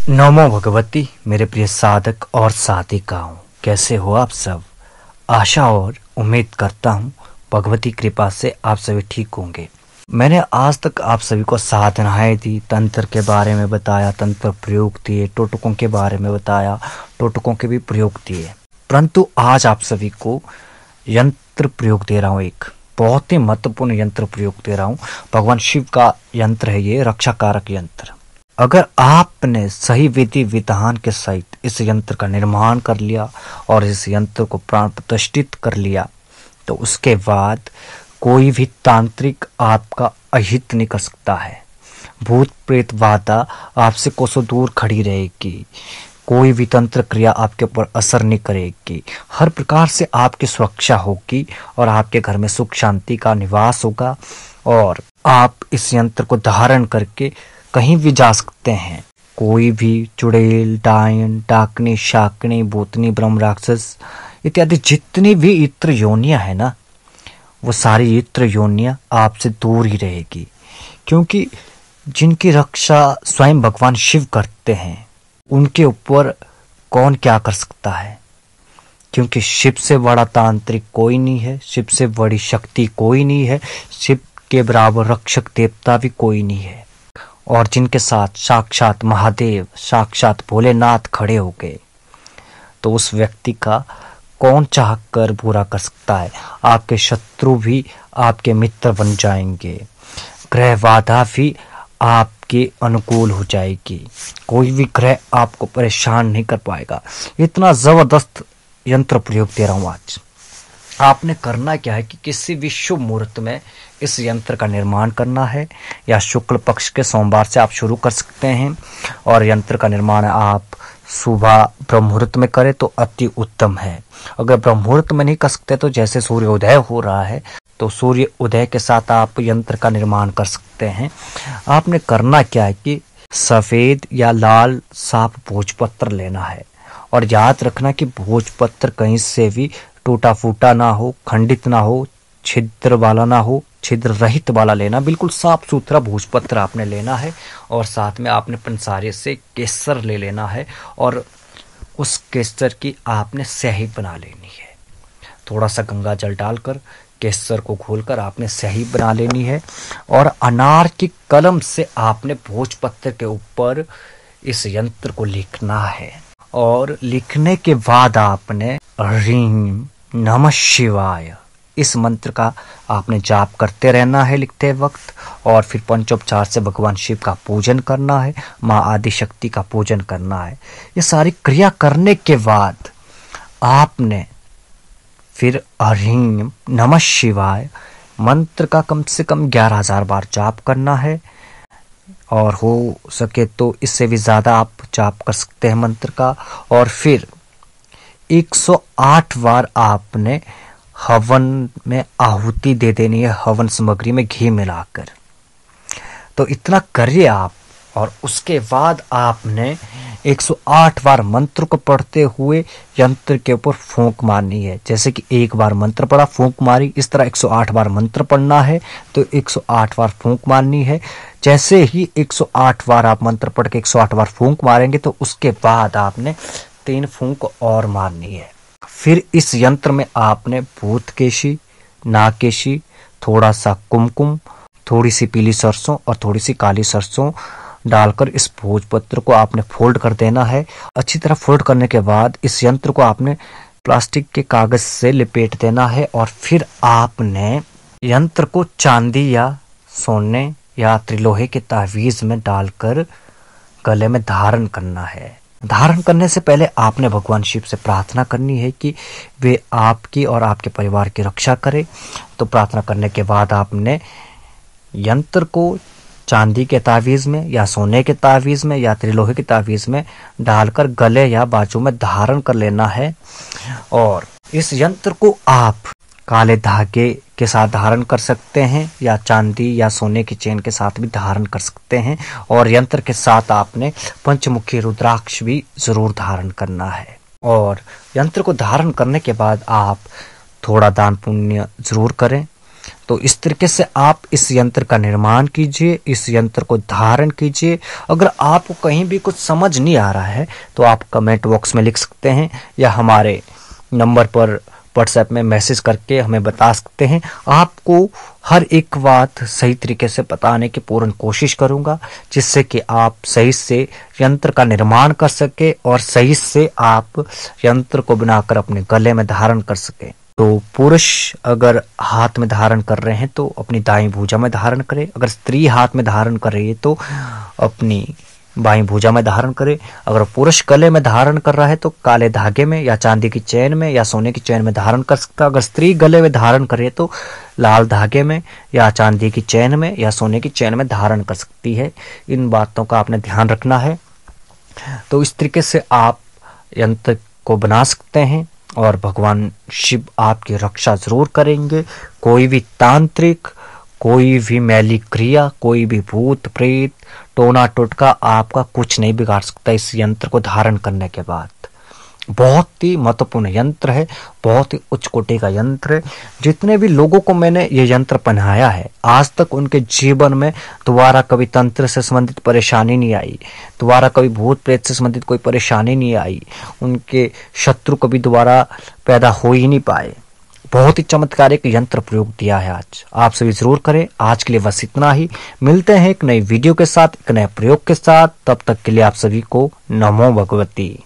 नमो भगवती। मेरे प्रिय साधक और साधिकाओं, कैसे हो आप सब। आशा और उम्मीद करता हूँ भगवती कृपा से आप सभी ठीक होंगे। मैंने आज तक आप सभी को साधनाएं दी, तंत्र के बारे में बताया, तंत्र प्रयोग दिए, टोटकों के बारे में बताया, टोटकों के भी प्रयोग दिए। परंतु आज आप सभी को यंत्र प्रयोग दे रहा हूँ। एक बहुत ही महत्वपूर्ण यंत्र प्रयोग दे रहा हूँ। भगवान शिव का यंत्र है ये, रक्षा कारक यंत्र। अगर आपने सही विधि विधान के सहित इस यंत्र का निर्माण कर लिया और इस यंत्र को प्राण प्रतिष्ठित कर लिया, तो उसके बाद कोई भी तांत्रिक आपका अहित नहीं कर सकता है। भूत प्रेत बाधा आपसे कोसों दूर खड़ी रहेगी। कोई भी तंत्र क्रिया आपके ऊपर असर नहीं करेगी। हर प्रकार से आपकी सुरक्षा होगी और आपके घर में सुख शांति का निवास होगा। और आप इस यंत्र को धारण करके कहीं भी जा सकते हैं। कोई भी चुड़ैल, डायन, डाकनी, शाकनी, भूतनी, ब्रह्म, राक्षस इत्यादि जितनी भी इत्र योनियां है ना, वो सारी इत्र योनियां आपसे दूर ही रहेगी। क्योंकि जिनकी रक्षा स्वयं भगवान शिव करते हैं, उनके ऊपर कौन क्या कर सकता है। क्योंकि शिव से बड़ा तांत्रिक कोई नहीं है, शिव से बड़ी शक्ति कोई नहीं है, शिव के बराबर रक्षक देवता भी कोई नहीं है। और जिनके साथ साक्षात महादेव, साक्षात भोलेनाथ खड़े हो गए, तो उस व्यक्ति का कौन चाह कर बुरा कर सकता है। आपके शत्रु भी आपके मित्र बन जाएंगे। ग्रह बाधा भी आपके अनुकूल हो जाएगी। कोई भी ग्रह आपको परेशान नहीं कर पाएगा। इतना जबरदस्त यंत्र प्रयोग दे रहा हूं आज। आपने करना क्या है कि किसी भी शुभ मुहूर्त में इस यंत्र का निर्माण करना है, या शुक्ल पक्ष के सोमवार से आप शुरू कर सकते हैं। और यंत्र का निर्माण आप सुबह ब्रह्म मुहूर्त में करें तो अति उत्तम है। अगर ब्रह्म मुहूर्त में नहीं कर सकते तो जैसे सूर्य उदय हो रहा है, तो सूर्य उदय के साथ आप यंत्र का निर्माण कर सकते हैं। आपने करना क्या है कि सफेद या लाल साफ भोजपत्र लेना है। और याद रखना कि भोजपत्र कहीं से भी टूटा फूटा ना हो, खंडित ना हो, छिद्र वाला ना हो, छिद्र रहित वाला लेना। बिल्कुल साफ सुथरा भोजपत्र आपने लेना है। और साथ में आपने पंसारे से केसर ले लेना है, और उस केसर की आपने स्याही बना लेनी है। थोड़ा सा गंगा जल डालकर केसर को घोलकर आपने स्याही बना लेनी है। और अनार की कलम से आपने भोजपत्र के ऊपर इस यंत्र को लिखना है। और लिखने के बाद आपने ह्रीं नमः शिवाय इस मंत्र का आपने जाप करते रहना है लिखते वक्त। और फिर पंचोपचार से भगवान शिव का पूजन करना है, माँ आदि शक्ति का पूजन करना है। ये सारी क्रिया करने के बाद आपने फिर ह्रीं नमः शिवाय मंत्र का कम से कम 11,000 बार जाप करना है। और हो सके तो इससे भी ज्यादा आप जाप कर सकते हैं मंत्र का। और फिर 108 बार आपने हवन में आहुति दे देनी है, हवन सामग्री में घी मिलाकर। तो इतना करिए आप। और उसके बाद आपने 108 बार मंत्र को पढ़ते हुए यंत्र के ऊपर फूंक मारनी है। जैसे कि एक बार मंत्र पढ़ा, फूंक मारी, इस तरह 108 बार मंत्र पढ़ना है तो 108 बार फूंक मारनी है। जैसे ही 108 बार आप मंत्र पढ़ के 108 बार फूंक मारेंगे, तो उसके बाद आपने 3 फूंक और मारनी है। फिर इस यंत्र में आपने भूतकेशी, नागकेशी, थोड़ा सा कुमकुम, थोड़ी सी पीली सरसों और थोड़ी सी काली सरसों डालकर इस भोजपत्र को आपने फोल्ड कर देना है। अच्छी तरह फोल्ड करने के बाद इस यंत्र को आपने प्लास्टिक के कागज से लिपेट देना है। और फिर आपने यंत्र को चांदी या सोने या त्रिलोहे के तावीज में डालकर गले में धारण करना है। धारण करने से पहले आपने भगवान शिव से प्रार्थना करनी है कि वे आपकी और आपके परिवार की रक्षा करें। तो प्रार्थना करने के बाद आपने यंत्र को चांदी के तावीज में या सोने के तावीज में या त्रिलोहे के तावीज में डालकर गले या बाजू में धारण कर लेना है। और इस यंत्र को आप काले धागे के साथ धारण कर सकते हैं, या चांदी या सोने की चेन के साथ भी धारण कर सकते हैं। और यंत्र के साथ आपने पंचमुखी रुद्राक्ष भी जरूर धारण करना है। और यंत्र को धारण करने के बाद आप थोड़ा दान पुण्य जरूर करें। तो इस तरीके से आप इस यंत्र का निर्माण कीजिए, इस यंत्र को धारण कीजिए। अगर आपको कहीं भी कुछ समझ नहीं आ रहा है तो आप कमेंट बॉक्स में लिख सकते हैं या हमारे नंबर पर व्हाट्सएप में मैसेज करके हमें बता सकते हैं। आपको हर एक बात सही तरीके से बताने की पूर्ण कोशिश करूंगा, जिससे कि आप सही से यंत्र का निर्माण कर सके और सही से आप यंत्र को बनाकर अपने गले में धारण कर सके। तो पुरुष अगर हाथ में धारण कर रहे हैं तो अपनी दाईं भुजा में धारण करें, अगर स्त्री हाथ में धारण कर रही है तो अपनी बाईं भुजा में धारण करे। अगर पुरुष गले में धारण कर रहा है तो काले धागे में या चांदी की चेन में या सोने की चेन में धारण कर सकता है। अगर स्त्री गले में धारण करे तो लाल धागे में या चांदी की चेन में या सोने की चेन में धारण कर सकती है। इन बातों का आपने ध्यान रखना है। तो इस तरीके से आप यंत्र को बना सकते हैं और भगवान शिव आपकी रक्षा जरूर करेंगे। कोई भी तांत्रिक, कोई भी मैली क्रिया, कोई भी भूत प्रेत, टोना टोटका आपका कुछ नहीं बिगाड़ सकता इस यंत्र को धारण करने के बाद। बहुत ही महत्वपूर्ण यंत्र है, बहुत ही उच्च कोटि का यंत्र है। जितने भी लोगों को मैंने ये यंत्र पहनाया है आज तक उनके जीवन में दोबारा कभी तंत्र से संबंधित परेशानी नहीं आई, दोबारा कभी भूत प्रेत से संबंधित कोई परेशानी नहीं आई, उनके शत्रु कभी दोबारा पैदा हो ही नहीं पाए। बहुत ही चमत्कारिक यंत्र प्रयोग दिया है आज। आप सभी जरूर करें। आज के लिए बस इतना ही। मिलते हैं एक नई वीडियो के साथ, एक नए प्रयोग के साथ। तब तक के लिए आप सभी को नमो भगवती।